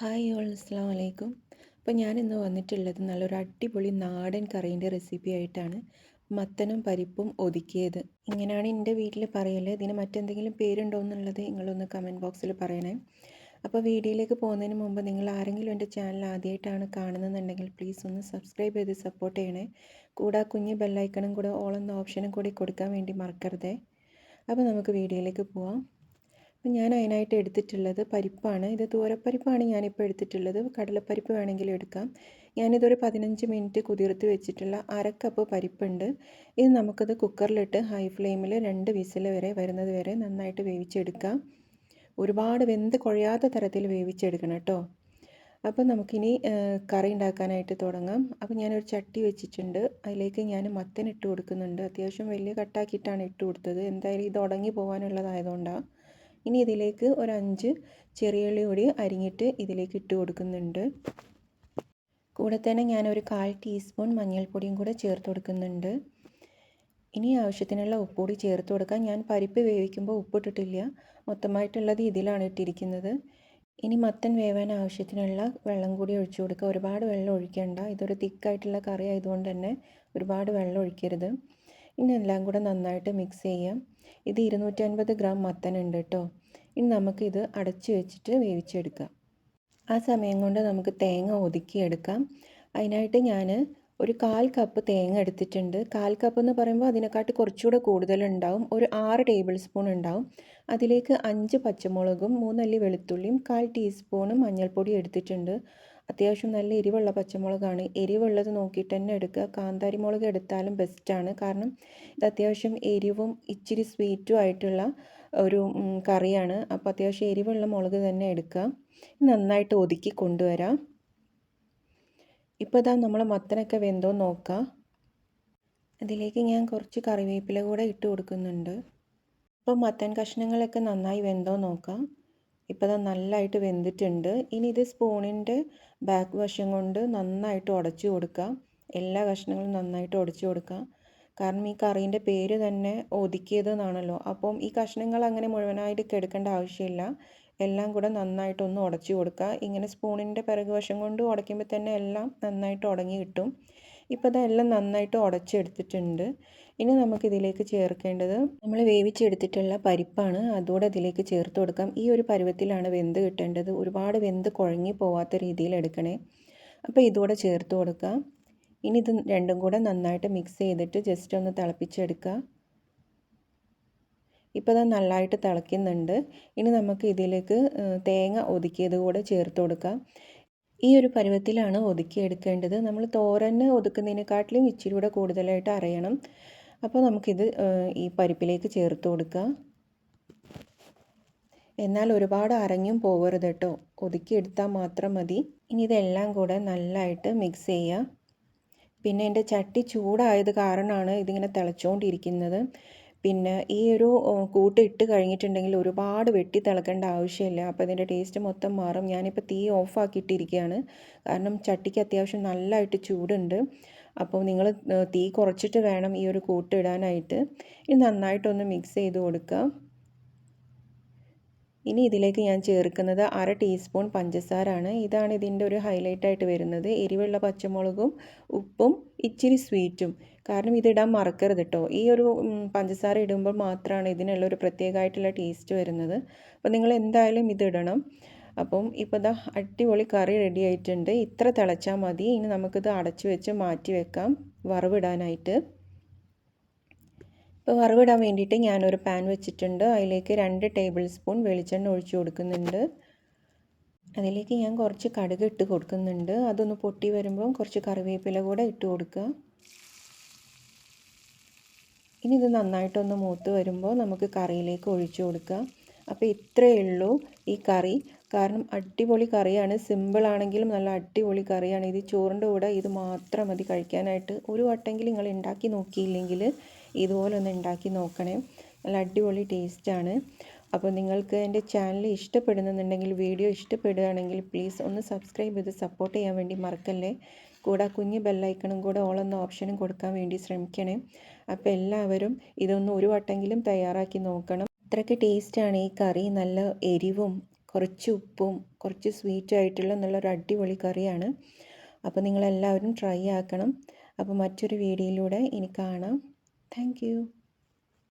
Hi all അസ്സാം വലൈക്കും. അപ്പോൾ ഞാനിന്ന് വന്നിട്ടുള്ളത് നല്ലൊരു അടിപൊളി നാടൻ കറീൻ്റെ റെസിപ്പി ആയിട്ടാണ്. മത്തനും പരിപ്പും ഒതുക്കിയത്. ഇങ്ങനെയാണ് എൻ്റെ വീട്ടിൽ പറയൽ. ഇതിന് മറ്റെന്തെങ്കിലും പേരുണ്ടോ എന്നുള്ളത് നിങ്ങളൊന്ന് കമൻറ്റ് ബോക്സിൽ പറയണേ. അപ്പോൾ വീഡിയോയിലേക്ക് പോകുന്നതിന് മുമ്പ് നിങ്ങൾ ആരെങ്കിലും എൻ്റെ ചാനൽ ആദ്യമായിട്ടാണ് കാണുന്നതെന്നുണ്ടെങ്കിൽ പ്ലീസ് ഒന്ന് സബ്സ്ക്രൈബ് ചെയ്ത് സപ്പോർട്ട് ചെയ്യണേ. കൂടെ കുഞ്ഞ് ബെല്ലൈക്കണും കൂടെ ഓൾ എന്ന ഓപ്ഷനും കൂടി കൊടുക്കാൻ വേണ്ടി മറക്കരുതേ. അപ്പോൾ നമുക്ക് വീഡിയോയിലേക്ക് പോവാം. അപ്പം ഞാൻ അതിനായിട്ട് എടുത്തിട്ടുള്ളത് പരിപ്പാണ്. ഇത് തൂരപ്പരിപ്പാണ് ഞാനിപ്പോൾ എടുത്തിട്ടുള്ളത്. കടലപ്പരിപ്പ് വേണമെങ്കിലും എടുക്കാം. ഞാനിതൊരു 15 മിനിറ്റ് കുതിർത്ത് വെച്ചിട്ടുള്ള അരക്കപ്പ് പരിപ്പുണ്ട്. ഇത് നമുക്കത് കുക്കറിലിട്ട് ഹൈ ഫ്ലെയിമിൽ 2 വിസിൽ വരെ വരുന്നത് വരെ നന്നായിട്ട് വേവിച്ചെടുക്കാം. ഒരുപാട് വെന്ത് കുഴയാത്ത തരത്തിൽ വേവിച്ചെടുക്കണം കേട്ടോ. അപ്പോൾ നമുക്കിനി കറി ഉണ്ടാക്കാനായിട്ട് തുടങ്ങാം. അപ്പോൾ ഞാനൊരു ചട്ടി വെച്ചിട്ടുണ്ട്. അതിലേക്ക് ഞാൻ മത്തൻ ഇട്ട് കൊടുക്കുന്നുണ്ട്. അത്യാവശ്യം വലിയ കട്ടാക്കിയിട്ടാണ് ഇട്ട് കൊടുത്തത്. എന്തായാലും ഇത് ഉടങ്ങി പോകാനുള്ളതായതുകൊണ്ടാണ്. ഇനി ഇതിലേക്ക് ഒരു 5 ചെറിയുള്ളി കൂടി അരിഞ്ഞിട്ട് ഇതിലേക്ക് ഇട്ട് കൊടുക്കുന്നുണ്ട്. കൂടെ തന്നെ ഞാനൊരു 1/4 ടീസ്പൂൺ മഞ്ഞൾപ്പൊടിയും കൂടെ ചേർത്ത് കൊടുക്കുന്നുണ്ട്. ഇനി ആവശ്യത്തിനുള്ള ഉപ്പുകൂടി ചേർത്ത് കൊടുക്കാം. ഞാൻ പരിപ്പ് വേവിക്കുമ്പോൾ ഉപ്പിട്ടിട്ടില്ല, മൊത്തമായിട്ടുള്ളത് ഇതിലാണ് ഇട്ടിരിക്കുന്നത്. ഇനി മത്തൻ വേവാൻ ആവശ്യത്തിനുള്ള വെള്ളം കൂടി ഒഴിച്ചു കൊടുക്കുക. ഒരുപാട് വെള്ളം ഒഴിക്കേണ്ട, ഇതൊരു തിക്കായിട്ടുള്ള കറി ആയതുകൊണ്ട് തന്നെ ഒരുപാട് വെള്ളം ഒഴിക്കരുത്. ഇനി എല്ലാം കൂടെ നന്നായിട്ട് മിക്സ് ചെയ്യാം. ഇത് 250 ഗ്രാം മത്തൻ ഉണ്ട് കേട്ടോ. ഇനി നമുക്കിത് അടച്ച് വെച്ചിട്ട് വേവിച്ചെടുക്കാം. ആ സമയം കൊണ്ട് നമുക്ക് തേങ്ങ ഒതുക്കിയെടുക്കാം. അതിനായിട്ട് ഞാൻ ഒരു 1/4 കപ്പ് തേങ്ങ എടുത്തിട്ടുണ്ട്. 1/4 കപ്പ് എന്ന് പറയുമ്പോൾ അതിനെക്കാട്ടി കുറച്ചുകൂടെ കൂടുതലുണ്ടാവും. ഒരു 6 ടേബിൾ സ്പൂൺ ഉണ്ടാവും. അതിലേക്ക് 5 പച്ചമുളകും 3 അല്ലി വെളുത്തുള്ളിയും 1/4 ടീസ്പൂണും മഞ്ഞൾപ്പൊടി എടുത്തിട്ടുണ്ട്. അത്യാവശ്യം നല്ല എരിവുള്ള പച്ചമുളകാണ്. എരിവുള്ളത് നോക്കിയിട്ട് തന്നെ എടുക്കുക. കാന്താരി മുളക് എടുത്താലും ബെസ്റ്റാണ്. കാരണം ഇത് അത്യാവശ്യം എരിവും ഇച്ചിരി സ്വീറ്റും ആയിട്ടുള്ള ഒരു കറിയാണ്. അപ്പോൾ അത്യാവശ്യം എരിവുള്ള മുളക് തന്നെ എടുക്കുക. നന്നായിട്ട് ഒതുക്കി കൊണ്ടുവരാം. ഇപ്പോൾ ഇതാ നമ്മൾ മത്തനൊക്കെ വെന്തോ നോക്കാം. അതിലേക്ക് ഞാൻ കുറച്ച് കറിവേപ്പില കൂടെ ഇട്ട് കൊടുക്കുന്നുണ്ട്. ഇപ്പോൾ മത്തൻ കഷ്ണങ്ങളൊക്കെ നന്നായി വെന്തോ നോക്കാം. ഇപ്പോൾ അത് നല്ലതായിട്ട് വെന്തിട്ടുണ്ട്. ഇനി ഇത് സ്പൂണിൻ്റെ ബാക്ക് വശം കൊണ്ട് നന്നായിട്ട് ഉടച്ചു കൊടുക്കാം. എല്ലാ കഷ്ണങ്ങളും നന്നായിട്ട് ഉടച്ചു കൊടുക്കാം. കാരണം ഈ കറീൻ്റെ പേര് തന്നെ ഒതുക്കിയതെന്നാണല്ലോ. അപ്പം ഈ കഷ്ണങ്ങൾ അങ്ങനെ മുഴുവനായിട്ട് എടുക്കേണ്ട ആവശ്യമില്ല. എല്ലാം കൂടെ നന്നായിട്ടൊന്ന് ഉടച്ചു കൊടുക്കുക. ഇങ്ങനെ സ്പൂണിൻ്റെ പിറകു വശം കൊണ്ട് ഉടയ്ക്കുമ്പോൾ തന്നെ എല്ലാം നന്നായിട്ട് ഉടങ്ങി കിട്ടും. ഇപ്പോൾ ഇതെല്ലാം നന്നായിട്ട് ഉടച്ചെടുത്തിട്ടുണ്ട്. ഇനി നമുക്കിതിലേക്ക് ചേർക്കേണ്ടത് നമ്മൾ വേവിച്ചെടുത്തിട്ടുള്ള പരിപ്പാണ്. അതുകൂടെ ഇതിലേക്ക് ചേർത്ത് കൊടുക്കാം. ഈ ഒരു പരുവത്തിലാണ് വെന്ത് കിട്ടേണ്ടത്. ഒരുപാട് വെന്ത് കുഴങ്ങി പോവാത്ത രീതിയിൽ എടുക്കണേ. അപ്പോൾ ഇതുകൂടെ ചേർത്ത് കൊടുക്കാം. ഇനി ഇത് രണ്ടും കൂടെ നന്നായിട്ട് മിക്സ് ചെയ്തിട്ട് ജസ്റ്റ് ഒന്ന് തിളപ്പിച്ചെടുക്കുക. ഇപ്പോൾ അത് നല്ലതായിട്ട് തിളയ്ക്കുന്നുണ്ട്. ഇനി നമുക്ക് ഇതിലേക്ക് തേങ്ങ ഒതുക്കിയത് കൂടെ ചേർത്ത് കൊടുക്കാം. ഈ ഒരു പരുവത്തിലാണ് ഒതുക്കിയെടുക്കേണ്ടത്. നമ്മൾ തോരന് ഒതുക്കുന്നതിനെക്കാട്ടിലും ഇച്ചിരി കൂടെ കൂടുതലായിട്ട് അരയണം. അപ്പോൾ നമുക്കിത് ഈ പരിപ്പിലേക്ക് ചേർത്ത് കൊടുക്കുക. എന്നാൽ ഒരുപാട് അരഞ്ഞും പോകരുത് കേട്ടോ. ഒതുക്കിയെടുത്താൽ മാത്രം മതി. ഇനി ഇതെല്ലാം കൂടെ നല്ലതായിട്ട് മിക്സ് ചെയ്യുക. പിന്നെ എൻ്റെ ചട്ടി ചൂടായത് കാരണമാണ് ഇതിങ്ങനെ തിളച്ചുകൊണ്ടിരിക്കുന്നത്. പിന്നെ ഈ ഒരു കൂട്ട് ഇട്ട് കഴിഞ്ഞിട്ടുണ്ടെങ്കിൽ ഒരുപാട് വെട്ടി തിളക്കേണ്ട ആവശ്യമില്ല. അപ്പോൾ ഇതിൻ്റെ ടേസ്റ്റ് മൊത്തം മാറും. ഞാനിപ്പോൾ തീ ഓഫാക്കിയിട്ടിരിക്കുകയാണ്. കാരണം ചട്ടിക്ക് അത്യാവശ്യം നല്ലതായിട്ട് ചൂടുണ്ട്. അപ്പോൾ നിങ്ങൾ തീ കുറച്ചിട്ട് വേണം ഈ ഒരു കൂട്ട് ഇടാനായിട്ട്. ഇത് നന്നായിട്ടൊന്ന് മിക്സ് ചെയ്ത് കൊടുക്കുക. ഇനി ഇതിലേക്ക് ഞാൻ ചേർക്കുന്നത് 1/2 ടീസ്പൂൺ പഞ്ചസാരയാണ്. ഇതാണ് ഇതിൻ്റെ ഒരു ഹൈലൈറ്റ് ആയിട്ട് വരുന്നത്. എരിവുള്ള പച്ചമുളകും ഉപ്പും ഇച്ചിരി സ്വീറ്റും. കാരണം ഇതിടാൻ മറക്കരുത് കേട്ടോ. ഈ ഒരു പഞ്ചസാര ഇടുമ്പോൾ മാത്രമാണ് ഇതിനുള്ളൊരു പ്രത്യേകമായിട്ടുള്ള ടേസ്റ്റ് വരുന്നത്. അപ്പോൾ നിങ്ങൾ എന്തായാലും ഇതിടണം. അപ്പം ഇപ്പോൾ ഇതാ അടിപൊളി കറി റെഡി ആയിട്ടുണ്ട്. ഇത്ര തിളച്ചാൽ മതി. ഇനി നമുക്കിത് അടച്ചു വെച്ച് മാറ്റി വെക്കാം വറവിടാനായിട്ട്. ഇപ്പോൾ വറവിടാൻ വേണ്ടിയിട്ട് ഞാനൊരു പാൻ വെച്ചിട്ടുണ്ട്. അതിലേക്ക് 2 ടേബിൾ സ്പൂൺ വെളിച്ചെണ്ണ ഒഴിച്ചു കൊടുക്കുന്നുണ്ട്. അതിലേക്ക് ഞാൻ കുറച്ച് കടുക് ഇട്ട് കൊടുക്കുന്നുണ്ട്. അതൊന്ന് പൊട്ടി വരുമ്പോൾ കുറച്ച് കറിവേപ്പില കൂടെ ഇട്ട് കൊടുക്കുക. ഇനി ഇത് നന്നായിട്ടൊന്ന് മൂത്ത് വരുമ്പോൾ നമുക്ക് കറിയിലേക്ക് ഒഴിച്ചു കൊടുക്കുക. അപ്പോൾ ഇത്രയേ ഉള്ളൂ ഈ കറി. കാരണം അടിപൊളി കറിയാണ്. സിമ്പിളാണെങ്കിലും നല്ല അടിപൊളി കറിയാണ്. ഇത് ചോറിൻ്റെ കൂടെ ഇത് മാത്രം മതി കഴിക്കാനായിട്ട്. ഒരു വട്ടമെങ്കിലും നിങ്ങൾ ഉണ്ടാക്കി നോക്കിയില്ലെങ്കിൽ ഇതുപോലെ ഒന്ന് ഉണ്ടാക്കി നോക്കണേ. നല്ല അടിപൊളി ടേസ്റ്റാണ്. അപ്പോൾ നിങ്ങൾക്ക് എൻ്റെ ചാനൽ ഇഷ്ടപ്പെടുന്നുണ്ടെങ്കിൽ, വീഡിയോ ഇഷ്ടപ്പെടുകയാണെങ്കിൽ പ്ലീസ് ഒന്ന് സബ്സ്ക്രൈബ് ചെയ്ത് സപ്പോർട്ട് ചെയ്യാൻ വേണ്ടി മറക്കല്ലേ. കൂടെ കുഞ്ഞ് ബെല്ലൈക്കണും കൂടെ ഓൾ എന്ന ഓപ്ഷനും കൊടുക്കാൻ വേണ്ടി ശ്രമിക്കണേ. അപ്പോൾ എല്ലാവരും ഇതൊന്ന് ഒരു വട്ടമെങ്കിലും തയ്യാറാക്കി നോക്കണം. അത്രയ്ക്ക് ടേസ്റ്റാണ് ഈ കറി. നല്ല എരിവും കുറച്ച് ഉപ്പും കുറച്ച് സ്വീറ്റ് ആയിട്ടുള്ള നല്ലൊരു അടിപൊളി കറിയാണ്. അപ്പോൾ നിങ്ങളെല്ലാവരും ട്രൈ ആക്കണം. അപ്പോൾ മറ്റൊരു വീഡിയോയിലൂടെ ഇനി കാണാം. Thank you.